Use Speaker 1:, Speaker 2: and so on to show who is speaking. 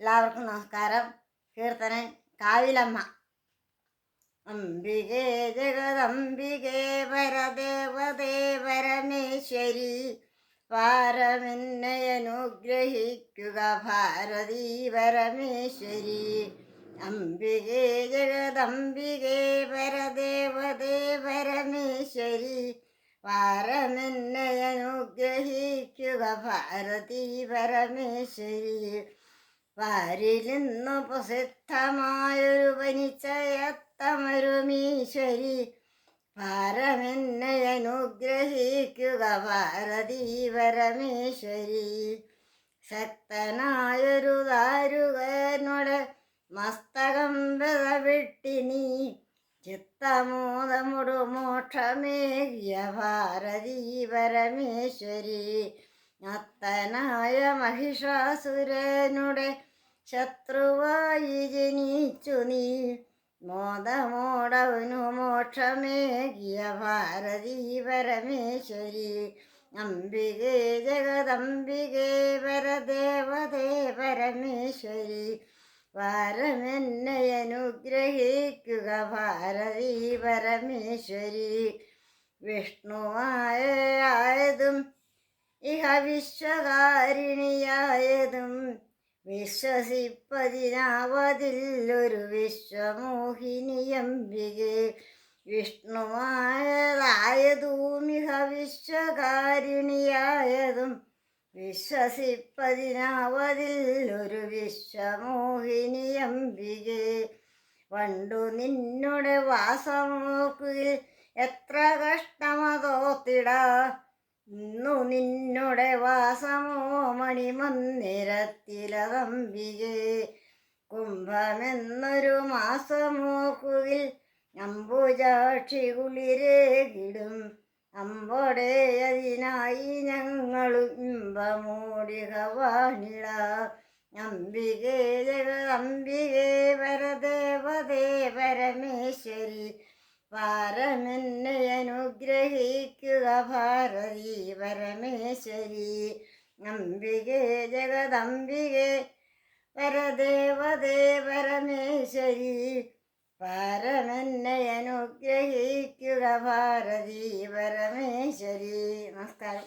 Speaker 1: എല്ലാവർക്കും നമസ്കാരം. കീർത്തനൻ കാവിലമ്മ. അംബികേ ജഗദംബികേ പരദേവതേ പരമേശ്വരി, പാരമെന്നെ അനുഗ്രഹിക്കുക ഭാരതീ പരമേശ്വരി. അംബികേ ജഗദംബികേ പരദേവതേ പരമേശ്വരി, പാരമെന്നെ അനുഗ്രഹിക്കുക ഭാരതീ പരമേശ്വരി. വാരിലിന്നു പ്രസിദ്ധമായൊരു വനിച്ചയത്തമരുമീശ്വരി, പാരമെന്നെ അനുഗ്രഹിക്കുക ഭാരതീ പരമേശ്വരി. ശക്തനായൊരു ദാരുകനോട് മസ്തകം വിട്ടിനി, ചിത്തമോദമുടു മോക്ഷമേകിയ ഭാരതീ പരമേശ്വരി. അത്തനായ മഹിഷാസുരനുടെ ശത്രുവായി ജനിച്ചു നീ, മോദമോടവനു മോക്ഷമേകിയ ഭാരതീ പരമേശ്വരി. അംബികേ ജഗദംബികേ പരദേവതേ പരമേശ്വരി, പാരമെന്നെ അനുഗ്രഹിക്കുക ഭാരതീ പരമേശ്വരി. വിഷ്ണുവായതും ഇഹ വിശ്വകാരിണിയായതും വിശ്വസിപ്പതിനാവതില്ലൊരു വിശ്വമോഹിനിയംബികെ. വിഷ്ണുവായതായതും ഇഹ വിശ്വകാരിണിയായതും വിശ്വസിപ്പതിനാവതില്ലൊരു വിശ്വമോഹിനിയംബികെ. പണ്ടു നിന്നുടെ വാസമോക്കുകിൽ എത്ര കഷ്ടമതോത്തിടാ, ഇന്നു നിന്നുടെ വാസമോ മണിമന്ദിരത്തിലതംബികെ. കുംഭമെന്നൊരു മാസമോക്കുകിൽ അമ്പുജാക്ഷി കുളിരേകിടും, അമ്പോടെ അതിനായി ഞങ്ങളും ഇമ്പമോടിക വാണിട. അംബികേ ജഗദംബികേ പരദേവതേ പരമേശ്വരി, പാരമെന്നെ അനുഗ്രഹിക്കുക ഭാരതീ പരമേശ്വരി. അംബികേ ജഗദംബികേ പരദേവതേ പരമേശ്വരി, പാരമെന്നെ അനുഗ്രഹിക്കുക ഭാരതീ പരമേശ്വരി. നമസ്കാരം.